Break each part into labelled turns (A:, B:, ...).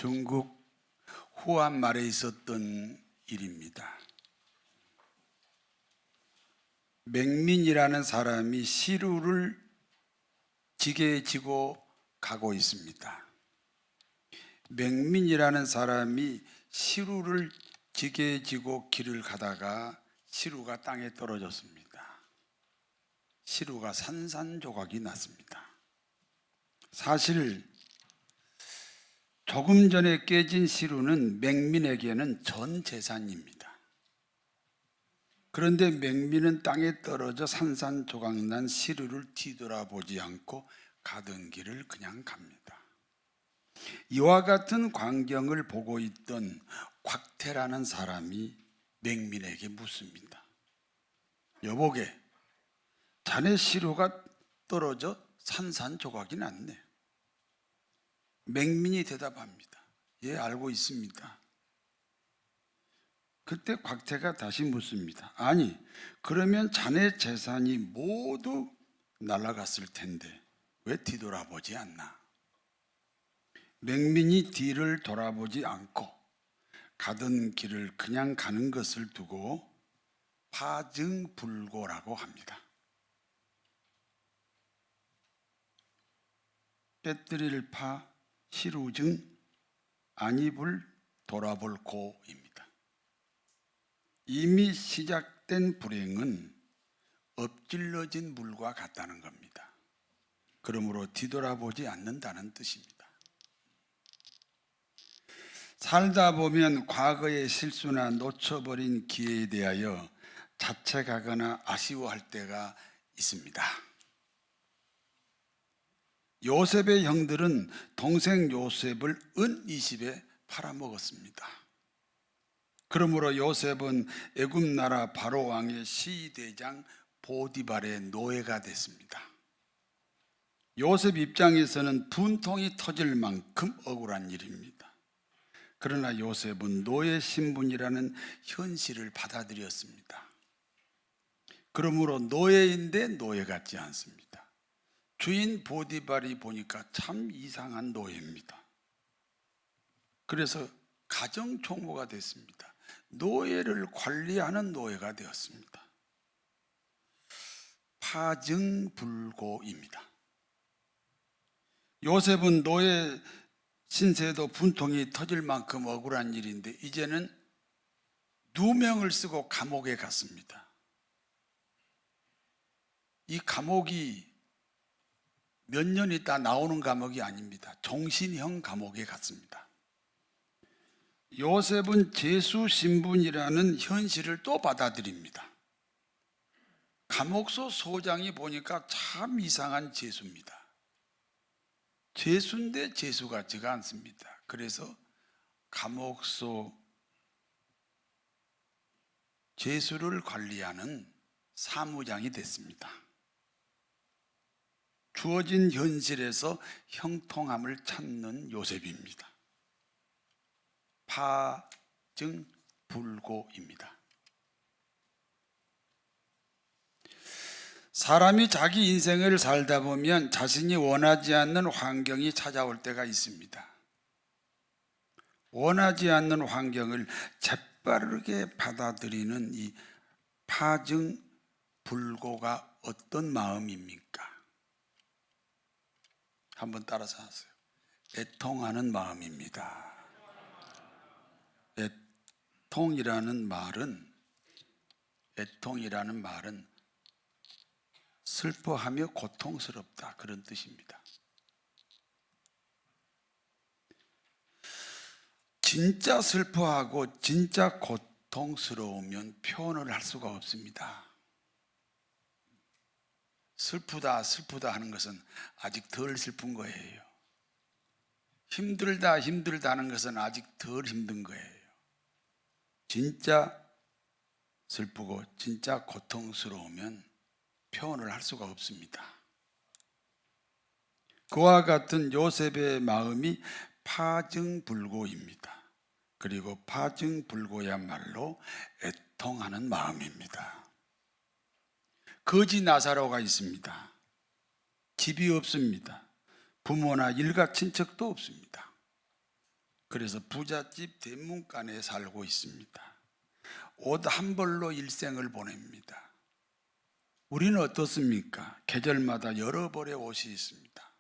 A: 중국 후한말에 있었던 일입니다. 맹민이라는 사람이 시루를 지게 지고 가고 있습니다. 맹민이라는 사람이 시루를 지게 지고 길을 가다가 시루가 땅에 떨어졌습니다. 시루가 산산조각이 났습니다. 사실 조금 전에 깨진 시루는 맹민에게는 전 재산입니다. 그런데 맹민은 땅에 떨어져 산산조각난 시루를 뒤돌아보지 않고 가던 길을 그냥 갑니다. 이와 같은 광경을 보고 있던 곽태라는 사람이 맹민에게 묻습니다. 여보게, 자네 시루가 떨어져 산산조각이 났네. 맹민이 대답합니다. 예, 알고 있습니다. 그때 곽태가 다시 묻습니다. 아니, 그러면 자네 재산이 모두 날아갔을 텐데 왜 뒤돌아보지 않나? 맹민이 뒤를 돌아보지 않고 가던 길을 그냥 가는 것을 두고 파증불고라고 합니다. 빼뜨릴 파, 시루증, 안입을 돌아볼 고입니다. 이미 시작된 불행은 엎질러진 물과 같다는 겁니다. 그러므로 뒤돌아보지 않는다는 뜻입니다. 살다 보면 과거의 실수나 놓쳐버린 기회에 대하여 자책하거나 아쉬워할 때가 있습니다. 요셉의 형들은 동생 요셉을 은 20에 팔아먹었습니다. 그러므로 요셉은 애굽 나라 바로 왕의 시대장 보디발의 노예가 됐습니다. 요셉 입장에서는 분통이 터질 만큼 억울한 일입니다. 그러나 요셉은 노예 신분이라는 현실을 받아들였습니다. 그러므로 노예인데 노예 같지 않습니다. 주인 보디발이 보니까 참 이상한 노예입니다. 그래서 가정총무가 됐습니다. 노예를 관리하는 노예가 되었습니다. 파증불고입니다. 요셉은 노예 신세도 분통이 터질 만큼 억울한 일인데 이제는 누명을 쓰고 감옥에 갔습니다. 이 감옥이 몇 년 있다 나오는 감옥이 아닙니다. 종신형 감옥에 갔습니다. 요셉은 죄수 신분이라는 현실을 또 받아들입니다. 감옥소 소장이 보니까 참 이상한 죄수입니다. 죄수인데 죄수 같지가 않습니다. 그래서 감옥소 죄수를 관리하는 사무장이 됐습니다. 주어진 현실에서 형통함을 찾는 요셉입니다. 파증불고입니다. 사람이 자기 인생을 살다 보면 자신이 원하지 않는 환경이 찾아올 때가 있습니다. 원하지 않는 환경을 재빠르게 받아들이는 이 파증불고가 어떤 마음입니까? 한번 따라서 하세요. 애통하는 마음입니다. 애통이라는 말은 슬퍼하며 고통스럽다, 그런 뜻입니다. 진짜 슬퍼하고 진짜 고통스러우면 표현을 할 수가 없습니다. 슬프다 하는 것은 아직 덜 슬픈 거예요. 힘들다 하는 것은 아직 덜 힘든 거예요. 진짜 슬프고 진짜 고통스러우면 표현을 할 수가 없습니다. 그와 같은 요셉의 마음이 파증불고입니다. 그리고 파증불고야말로 애통하는 마음입니다. 거지 나사로가 있습니다. 집이 없습니다. 부모나 일가 친척도 없습니다. 그래서 부잣집 대문간에 살고 있습니다. 옷 한 벌로 일생을 보냅니다. 우리는 어떻습니까? 계절마다 여러 벌의 옷이 있습니다.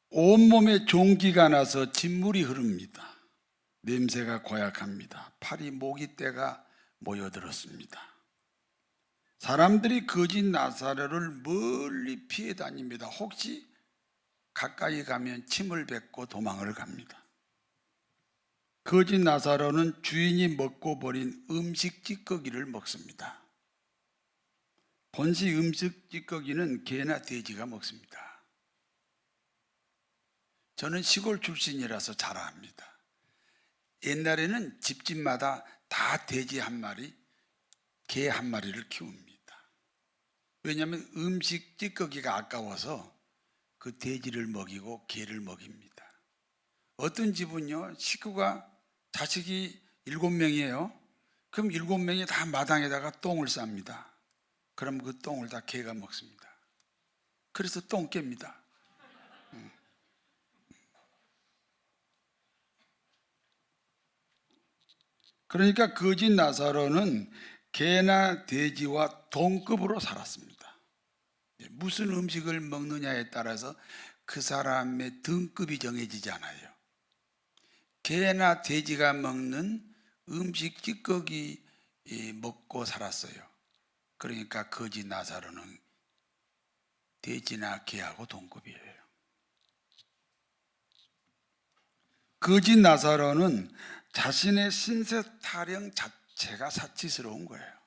A: 온몸에 종기가 나서 진물이 흐릅니다. 냄새가 고약합니다. 팔이 모기떼가 모여들었습니다. 사람들이 거짓 나사로를 멀리 피해 다닙니다. 혹시 가까이 가면 침을 뱉고 도망을 갑니다. 거짓 나사로는 주인이 먹고 버린 음식 찌꺼기를 먹습니다. 본시 음식 찌꺼기는 개나 돼지가 먹습니다. 저는 시골 출신이라서 잘 압니다. 옛날에는 집집마다 다 돼지 한 마리, 개 한 마리를 키웁니다. 왜냐하면 음식 찌꺼기가 아까워서 그 돼지를 먹이고 개를 먹입니다. 어떤 집은요, 식구가 자식이 7명이에요. 그럼 7명이 다 마당에다가 똥을 쌉니다. 그럼 그 똥을 다 개가 먹습니다. 그래서 똥개입니다. 그러니까 거짓 나사로는 개나 돼지와 동급으로 살았습니다. 무슨 음식을 먹느냐에 따라서 그 사람의 등급이 정해지지 않아요. 개나 돼지가 먹는 음식 찌꺼기 먹고 살았어요. 그러니까 거짓 나사로는 돼지나 개하고 동급이에요. 거짓 나사로는 자신의 신세 타령 자체가 사치스러운 거예요.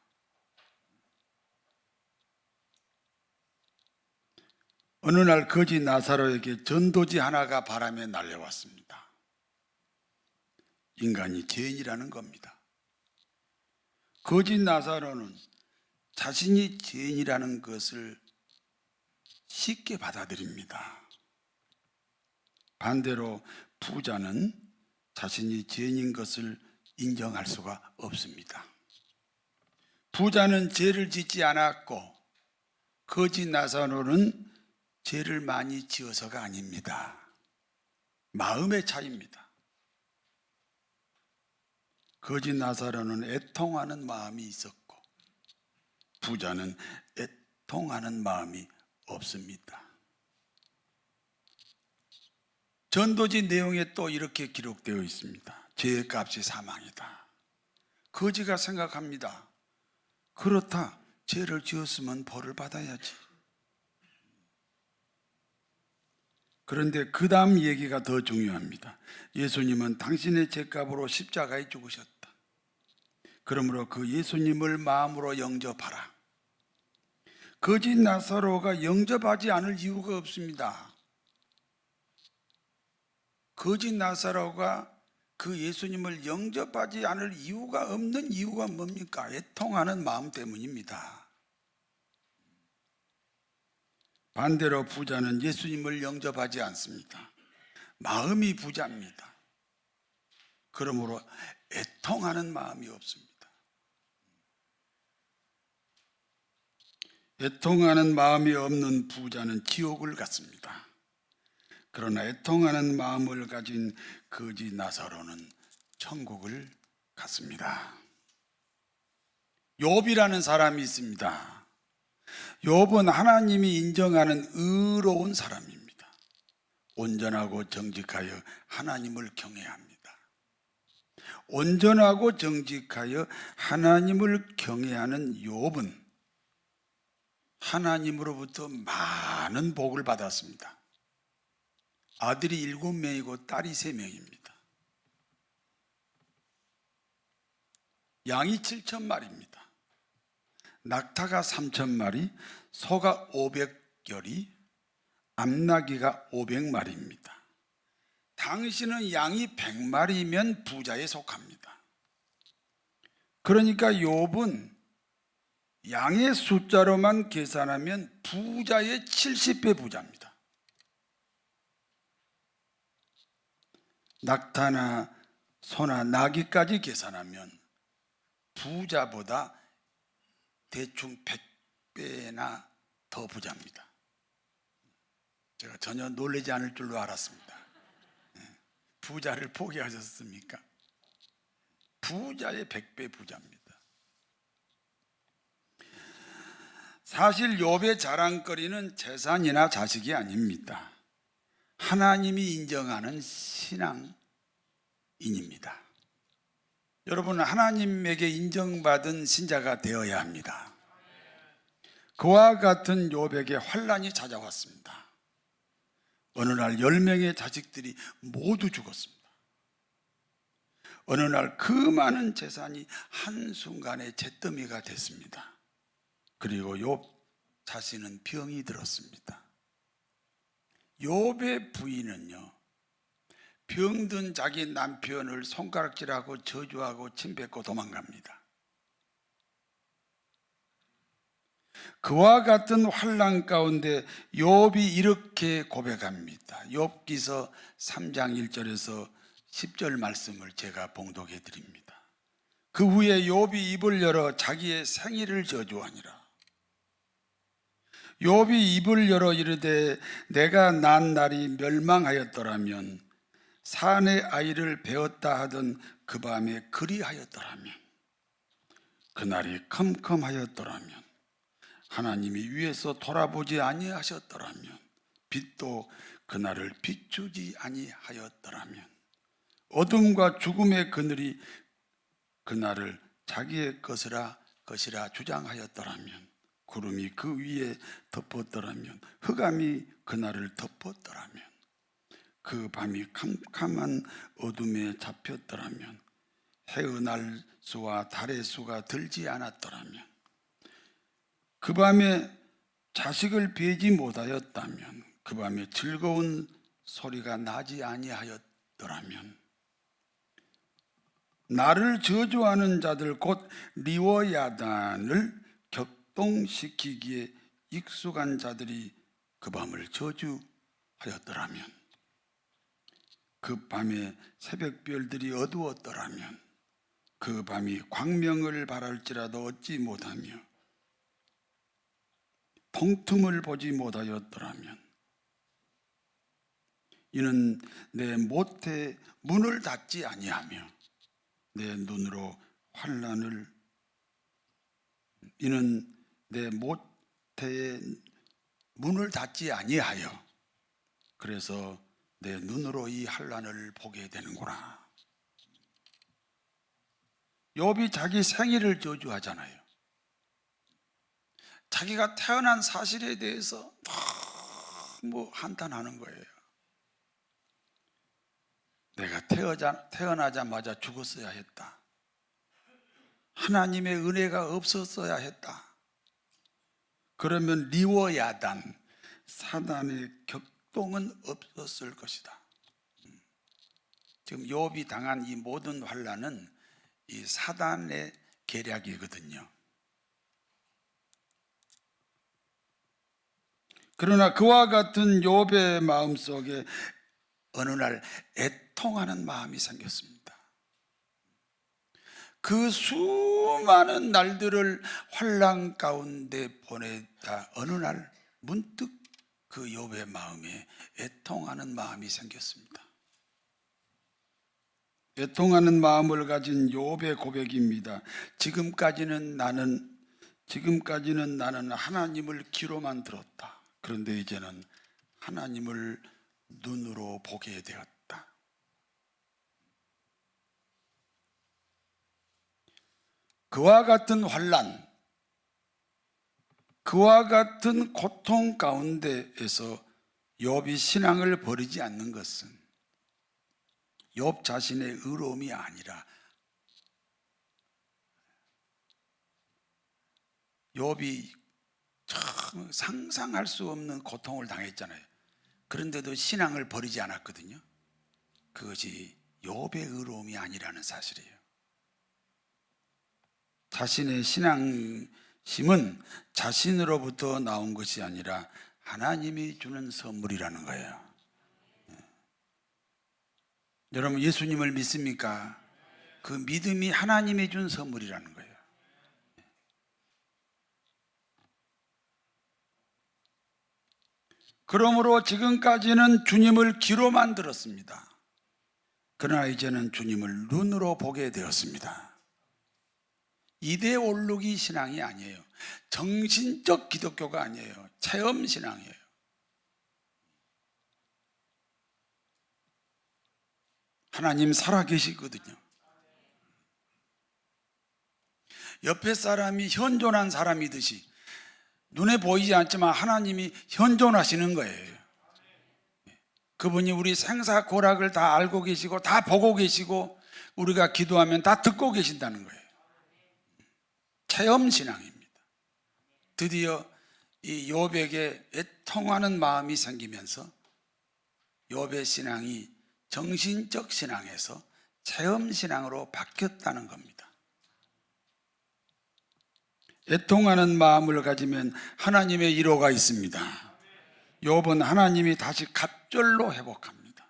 A: 어느 날 거짓 나사로에게 전도지 하나가 바람에 날려왔습니다. 인간이 죄인이라는 겁니다. 거짓 나사로는 자신이 죄인이라는 것을 쉽게 받아들입니다. 반대로 부자는 자신이 죄인인 것을 인정할 수가 없습니다. 부자는 죄를 짓지 않았고 거짓 나사로는 죄를 많이 지어서가 아닙니다. 마음의 차이입니다. 거짓 나사로는 애통하는 마음이 있었고 부자는 애통하는 마음이 없습니다. 전도지 내용에 또 이렇게 기록되어 있습니다. 죄의 값이 사망이다. 거지가 생각합니다. 그렇다. 죄를 지었으면 벌을 받아야지. 그런데 그 다음 얘기가 더 중요합니다. 예수님은 당신의 죄값으로 십자가에 죽으셨다. 그러므로 그 예수님을 마음으로 영접하라. 거짓 나사로가 영접하지 않을 이유가 없습니다. 거짓 나사로가 그 예수님을 영접하지 않을 이유가 없는 이유가 뭡니까? 애통하는 마음 때문입니다. 반대로 부자는 예수님을 영접하지 않습니다. 마음이 부자입니다. 그러므로 애통하는 마음이 없습니다. 애통하는 마음이 없는 부자는 지옥을 갔습니다. 그러나 애통하는 마음을 가진 거짓 나사로는 천국을 갔습니다. 욥이라는 사람이 있습니다. 욥은 하나님이 인정하는 의로운 사람입니다. 온전하고 정직하여 하나님을 경외합니다. 온전하고 정직하여 하나님을 경외하는 욥은 하나님으로부터 많은 복을 받았습니다. 아들이 7명이고 딸이 3명입니다. 양이 7,000마리입니다. 낙타가 3,000마리, 소가 500여리, 암나귀가 500마리입니다. 당신은 양이 100마리면 부자에 속합니다. 그러니까 욥은 양의 숫자로만 계산하면 부자의 70배 부자입니다. 낙타나 소나 나귀까지 계산하면 부자보다 대충 100배나 더 부자입니다. 제가 전혀 놀라지 않을 줄로 알았습니다. 부자를 포기하셨습니까? 부자의 100배 부자입니다. 사실 욥의 자랑거리는 재산이나 자식이 아닙니다. 하나님이 인정하는 신앙인입니다. 여러분, 하나님에게 인정받은 신자가 되어야 합니다. 그와 같은 욥에게 환난이 찾아왔습니다. 어느 날 10명의 자식들이 모두 죽었습니다. 어느 날 그 많은 재산이 한순간에 잿더미가 됐습니다. 그리고 욥 자신은 병이 들었습니다. 욥의 부인은요, 병든 자기 남편을 손가락질하고 저주하고 침뱉고 도망갑니다. 그와 같은 환난 가운데 욥이 이렇게 고백합니다. 욥기서 3장 1절에서 10절 말씀을 제가 봉독해 드립니다. 그 후에 욥이 입을 열어 자기의 생일을 저주하니라. 욥이 입을 열어 이르되 내가 난 날이 멸망하였더라면 산의 아이를 베었다 하던 그 밤에 그리하였더라면 그날이 컴컴하였더라면 하나님이 위에서 돌아보지 아니하셨더라면 빛도 그날을 비추지 아니하였더라면 어둠과 죽음의 그늘이 그날을 자기의 것이라 주장하였더라면 구름이 그 위에 덮었더라면 흑암이 그날을 덮었더라면 그 밤이 캄캄한 어둠에 잡혔더라면 해의 날 수와 달의 수가 들지 않았더라면 그 밤에 자식을 베지 못하였다면 그 밤에 즐거운 소리가 나지 아니하였더라면 나를 저주하는 자들 곧 리워야단을 격동시키기에 익숙한 자들이 그 밤을 저주하였더라면 그 밤에 새벽별들이 어두웠더라면 그 밤이 광명을 바랄지라도 얻지 못하며 통틈을 보지 못하였더라면 이는 내 모태 문을 닫지 아니하며 내 눈으로 환난을 이는 내 모태의 문을 닫지 아니하여 그래서 내 눈으로 이 환난을 보게 되는구나. 욥이 자기 생일을 저주하잖아요. 자기가 태어난 사실에 대해서 너무 한탄하는 거예요. 내가 태어나자마자 죽었어야 했다. 하나님의 은혜가 없었어야 했다. 그러면 리워야단, 사단의 격동은 없었을 것이다. 지금 욥이 당한 이 모든 환난은 이 사단의 계략이거든요. 그러나 그와 같은 욥의 마음속에 어느 날 애통하는 마음이 생겼습니다. 그 수많은 날들을 환난 가운데 보내다 어느 날 문득 그 욥의 마음에 애통하는 마음이 생겼습니다. 애통하는 마음을 가진 욥의 고백입니다. 지금까지는 나는 하나님을 귀로만 들었다. 그런데 이제는 하나님을 눈으로 보게 되었다. 그와 같은 환난, 그와 같은 고통 가운데에서 욥이 신앙을 버리지 않는 것은 욥 자신의 의로움이 아니라 욥이 참 상상할 수 없는 고통을 당했잖아요. 그런데도 신앙을 버리지 않았거든요. 그것이 욥의 의로움이 아니라는 사실이에요. 자신의 신앙심은 자신으로부터 나온 것이 아니라 하나님이 주는 선물이라는 거예요. 여러분, 예수님을 믿습니까? 그 믿음이 하나님이 준 선물이라는 거예요. 그러므로 지금까지는 주님을 귀로 만들었습니다. 그러나 이제는 주님을 눈으로 보게 되었습니다. 이데올로기 신앙이 아니에요. 정신적 기독교가 아니에요. 체험 신앙이에요. 하나님 살아계시거든요. 옆에 사람이 현존한 사람이듯이 눈에 보이지 않지만 하나님이 현존하시는 거예요. 그분이 우리 생사고락을 다 알고 계시고 다 보고 계시고 우리가 기도하면 다 듣고 계신다는 거예요. 체험 신앙입니다. 드디어 이 욥에게 애통하는 마음이 생기면서 욥의 신앙이 정신적 신앙에서 체험 신앙으로 바뀌었다는 겁니다. 애통하는 마음을 가지면 하나님의 위로가 있습니다. 욥은 하나님이 다시 갑절로 회복합니다.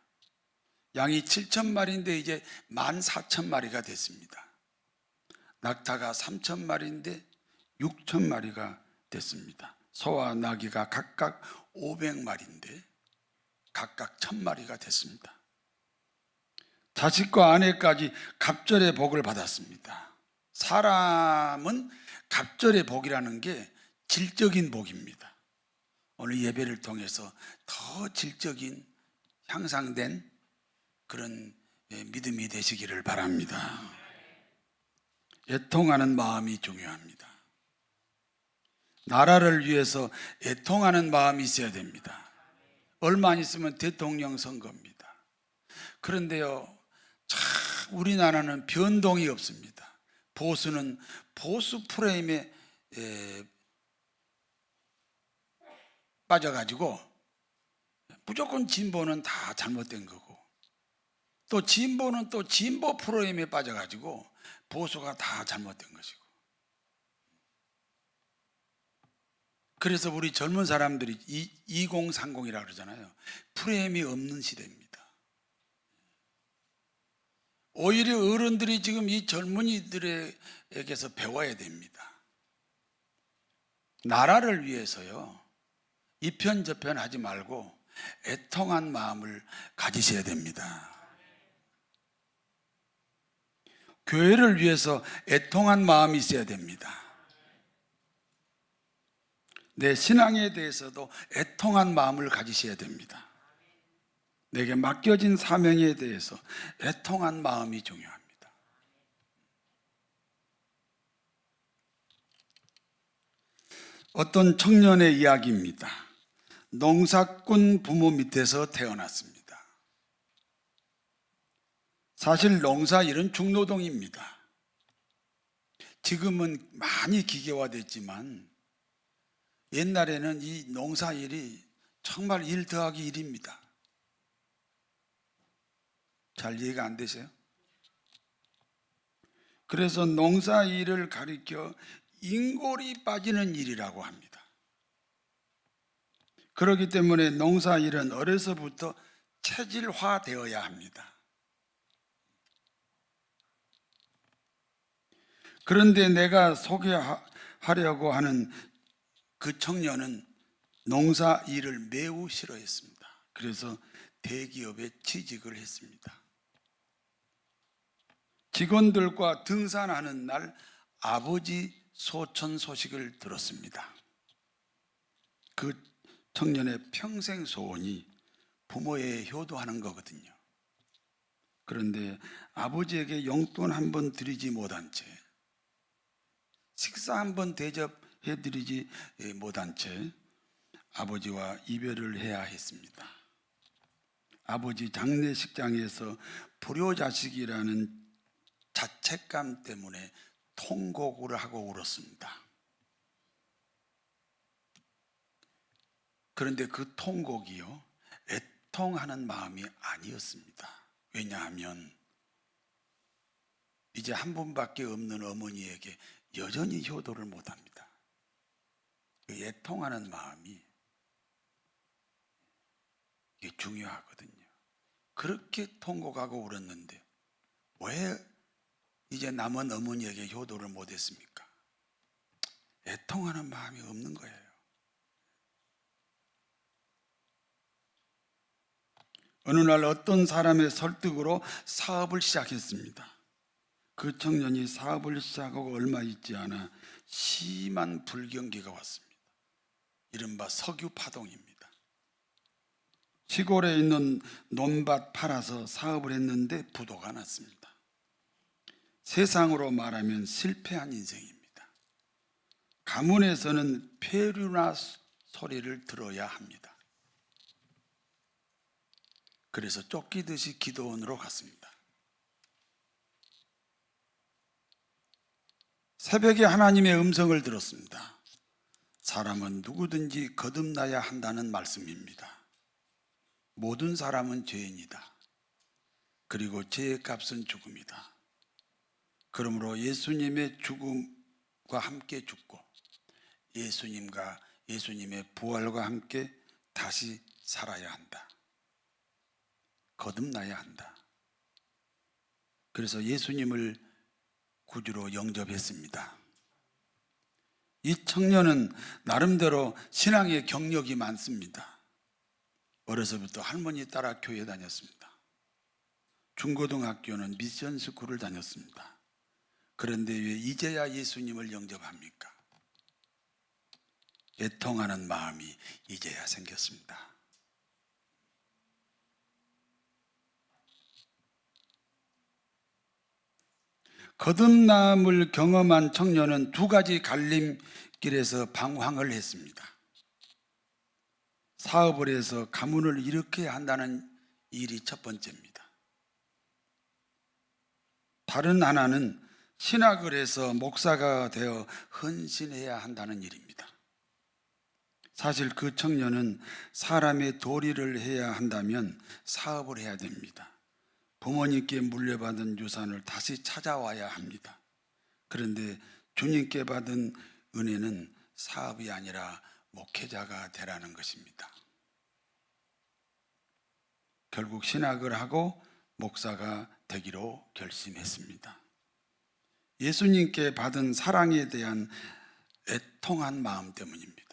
A: 양이 7,000마리인데 이제 14,000마리가 됐습니다. 낙타가 3,000마리인데 6,000마리가 됐습니다. 소와 나귀가 각각 500마리인데 각각 1,000마리가 됐습니다. 자식과 아내까지 갑절의 복을 받았습니다. 사람은 갑절의 복이라는 게 질적인 복입니다. 오늘 예배를 통해서 더 질적인 향상된 그런 믿음이 되시기를 바랍니다. 애통하는 마음이 중요합니다. 나라를 위해서 애통하는 마음이 있어야 됩니다. 얼마 안 있으면 대통령 선거입니다. 그런데요, 참 우리나라는 변동이 없습니다. 보수는 보수 프레임에 빠져가지고 무조건 진보는 다 잘못된 거고, 또 진보는 또 진보 프레임에 빠져가지고 보수가 다 잘못된 것이고. 그래서 우리 젊은 사람들이 2030이라고 그러잖아요. 프레임이 없는 시대입니다. 오히려 어른들이 지금 이 젊은이들에게서 배워야 됩니다. 나라를 위해서요, 이편저편 하지 말고 애통한 마음을 가지셔야 됩니다. 교회를 위해서 애통한 마음이 있어야 됩니다. 내 신앙에 대해서도 애통한 마음을 가지셔야 됩니다. 내게 맡겨진 사명에 대해서 애통한 마음이 중요합니다. 어떤 청년의 이야기입니다. 농사꾼 부모 밑에서 태어났습니다. 사실 농사일은 중노동입니다. 지금은 많이 기계화됐지만 옛날에는 이 농사일이 정말 1 더하기 1입니다. 잘 이해가 안 되세요? 그래서 농사일을 가리켜 인골이 빠지는 일이라고 합니다. 그렇기 때문에 농사일은 어려서부터 체질화되어야 합니다. 그런데 내가 소개하려고 하는 그 청년은 농사일을 매우 싫어했습니다. 그래서 대기업에 취직을 했습니다. 직원들과 등산하는 날 아버지 소천 소식을 들었습니다. 그 청년의 평생 소원이 부모에 효도하는 거거든요. 그런데 아버지에게 용돈 한 번 드리지 못한 채, 식사 한 번 대접해 드리지 못한 채 아버지와 이별을 해야 했습니다. 아버지 장례식장에서 불효자식이라는 자책감 때문에 통곡을 하고 울었습니다. 그런데 그 통곡이요, 애통하는 마음이 아니었습니다. 왜냐하면 이제 한 분밖에 없는 어머니에게 여전히 효도를 못합니다. 그 애통하는 마음이 이게 중요하거든요. 그렇게 통곡하고 울었는데 왜 이제 남은 어머니에게 효도를 못했습니까? 애통하는 마음이 없는 거예요. 어느 날 어떤 사람의 설득으로 사업을 시작했습니다. 그 청년이 사업을 시작하고 얼마 있지 않아 심한 불경기가 왔습니다. 이른바 석유 파동입니다. 시골에 있는 논밭 팔아서 사업을 했는데 부도가 났습니다. 세상으로 말하면 실패한 인생입니다. 가문에서는 폐류나 소리를 들어야 합니다. 그래서 쫓기듯이 기도원으로 갔습니다. 새벽에 하나님의 음성을 들었습니다. 사람은 누구든지 거듭나야 한다는 말씀입니다. 모든 사람은 죄인이다. 그리고 죄의 값은 죽음이다. 그러므로 예수님의 죽음과 함께 죽고 예수님의 부활과 함께 다시 살아야 한다. 거듭나야 한다. 그래서 예수님을 구주로 영접했습니다. 이 청년은 나름대로 신앙의 경력이 많습니다. 어려서부터 할머니 따라 교회 다녔습니다. 중고등학교는 미션 스쿨을 다녔습니다. 그런데 왜 이제야 예수님을 영접합니까? 애통하는 마음이 이제야 생겼습니다. 거듭남을 경험한 청년은 두 가지 갈림길에서 방황을 했습니다. 사업을 해서 가문을 일으켜야 한다는 일이 첫 번째입니다. 다른 하나는 신학을 해서 목사가 되어 헌신해야 한다는 일입니다. 사실 그 청년은 사람의 도리를 해야 한다면 사업을 해야 됩니다. 부모님께 물려받은 유산을 다시 찾아와야 합니다. 그런데 주님께 받은 은혜는 사업이 아니라 목회자가 되라는 것입니다. 결국 신학을 하고 목사가 되기로 결심했습니다. 예수님께 받은 사랑에 대한 애통한 마음 때문입니다.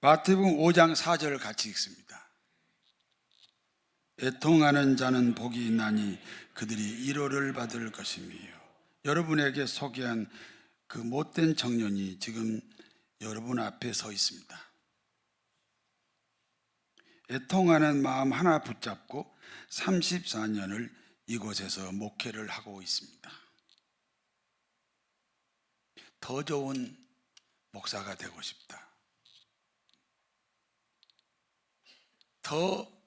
A: 마태복음 5장 4절 같이 읽습니다. 애통하는 자는 복이 있나니 그들이 위로를 받을 것이며. 여러분에게 소개한 그 못된 청년이 지금 여러분 앞에 서 있습니다. 애통하는 마음 하나 붙잡고 34년을 이곳에서 목회를 하고 있습니다. 더 좋은 목사가 되고 싶다. 더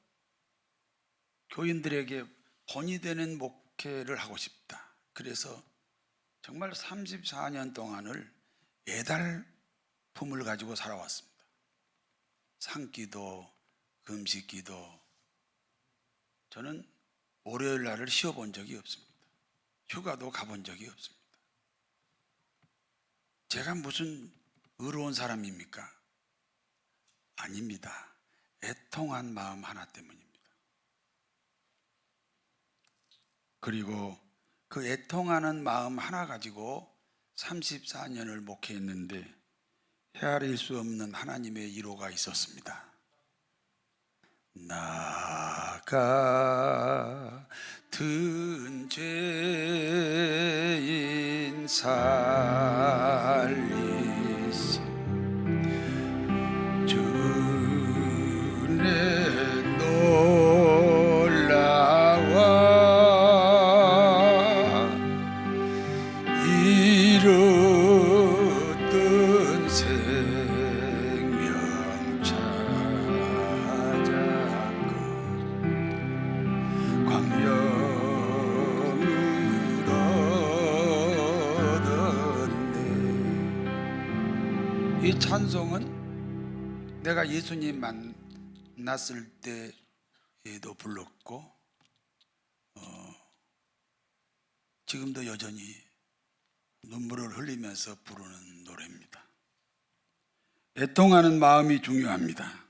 A: 교인들에게 본이 되는 목회를 하고 싶다. 그래서 정말 34년 동안을 애달품을 가지고 살아왔습니다. 산기도, 금식기도. 저는 월요일 날을 쉬어본 적이 없습니다. 휴가도 가본 적이 없습니다. 제가 무슨 의로운 사람입니까? 아닙니다. 애통한 마음 하나 때문입니다. 그리고 그 애통하는 마음 하나 가지고 34년을 목회했는데 헤아릴 수 없는 하나님의 위로가 있었습니다. 나 같은 죄인 살리시 주내 이루던 생명 찾았고 광명을 얻었네. 이 찬송은 내가 예수님 만났을 때에도 불렀고 지금도 여전히 눈물을 흘리면서 부르는 노래입니다. 애통하는 마음이 중요합니다.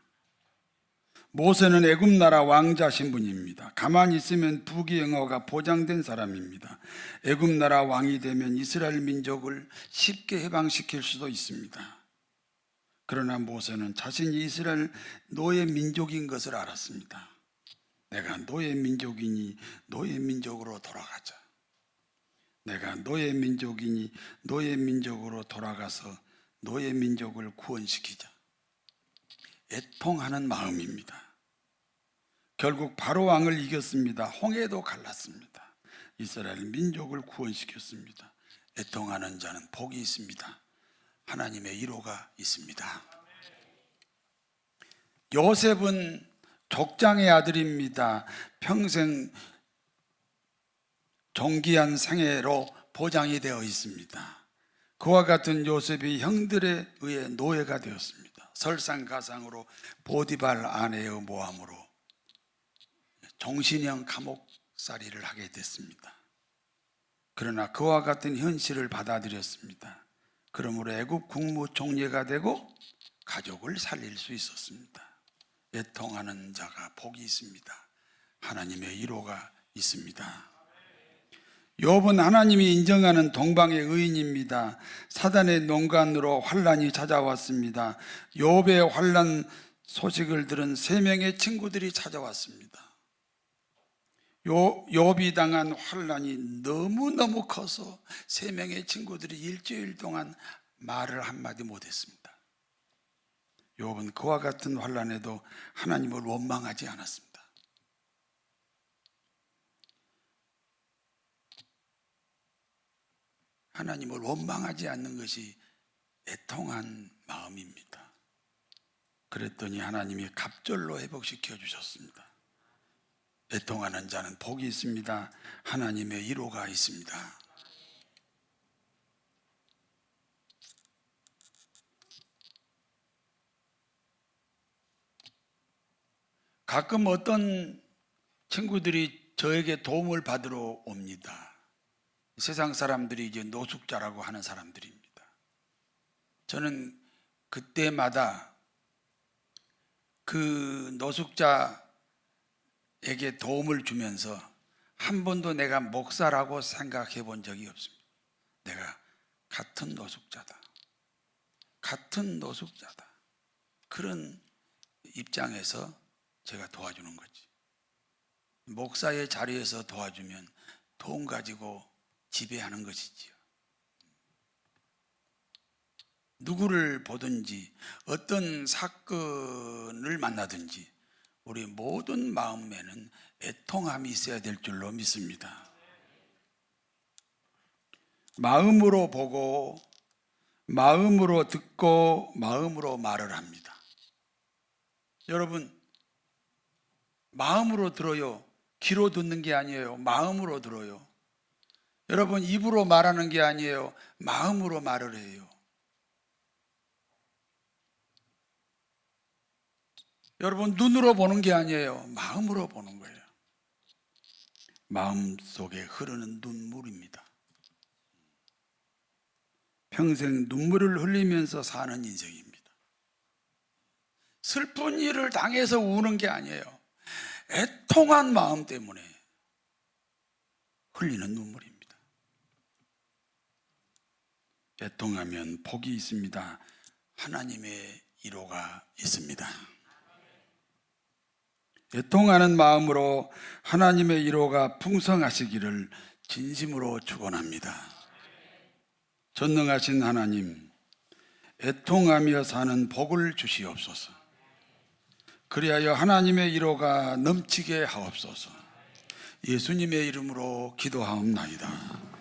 A: 모세는 애굽 나라 왕자 신분입니다. 가만히 있으면 부귀영화가 보장된 사람입니다. 애굽 나라 왕이 되면 이스라엘 민족을 쉽게 해방시킬 수도 있습니다. 그러나 모세는 자신이 이스라엘 노예 민족인 것을 알았습니다. 내가 노예 민족이니 노예 민족으로 돌아가자. 내가 노예 민족이니 노예 민족으로 돌아가서 노예 민족을 구원시키자. 애통하는 마음입니다. 결국 바로 왕을 이겼습니다. 홍해도 갈랐습니다. 이스라엘 민족을 구원시켰습니다. 애통하는 자는 복이 있습니다. 하나님의 위로가 있습니다. 요셉은 족장의 아들입니다. 평생 존귀한 상해로 보장이 되어 있습니다. 그와 같은 요셉이 형들에 의해 노예가 되었습니다. 설상가상으로 보디발 아내의 모함으로 종신형 감옥살이를 하게 됐습니다. 그러나 그와 같은 현실을 받아들였습니다. 그러므로 애굽 국무총리가 되고 가족을 살릴 수 있었습니다. 애통하는 자가 복이 있습니다. 하나님의 위로가 있습니다. 욥은 하나님이 인정하는 동방의 의인입니다. 사단의 농간으로 환란이 찾아왔습니다. 욥의 환란 소식을 들은 3명의 친구들이 찾아왔습니다. 욥이 당한 환란이 너무너무 커서 3명의 친구들이 일주일 동안 말을 한마디 못했습니다. 욥은 그와 같은 환란에도 하나님을 원망하지 않았습니다. 하나님을 원망하지 않는 것이 애통한 마음입니다. 그랬더니 하나님이 갑절로 회복시켜 주셨습니다. 애통하는 자는 복이 있습니다. 하나님의 위로가 있습니다. 가끔 어떤 친구들이 저에게 도움을 받으러 옵니다. 세상 사람들이 이제 노숙자라고 하는 사람들입니다. 저는 그때마다 그 노숙자에게 도움을 주면서 한 번도 내가 목사라고 생각해 본 적이 없습니다. 내가 같은 노숙자다. 같은 노숙자다. 그런 입장에서 제가 도와주는 거지. 목사의 자리에서 도와주면 돈 가지고 지배하는 것이지요. 누구를 보든지 어떤 사건을 만나든지 우리 모든 마음에는 애통함이 있어야 될 줄로 믿습니다. 마음으로 보고 마음으로 듣고 마음으로 말을 합니다. 여러분, 마음으로 들어요. 귀로 듣는 게 아니에요. 마음으로 들어요. 여러분, 입으로 말하는 게 아니에요. 마음으로 말을 해요. 여러분, 눈으로 보는 게 아니에요. 마음으로 보는 거예요. 마음 속에 흐르는 눈물입니다. 평생 눈물을 흘리면서 사는 인생입니다. 슬픈 일을 당해서 우는 게 아니에요. 애통한 마음 때문에 흘리는 눈물입니다. 애통하면 복이 있습니다. 하나님의 위로가 있습니다. 애통하는 마음으로 하나님의 위로가 풍성하시기를 진심으로 축원합니다. 전능하신 하나님, 애통하며 사는 복을 주시옵소서. 그리하여 하나님의 위로가 넘치게 하옵소서. 예수님의 이름으로 기도하옵나이다.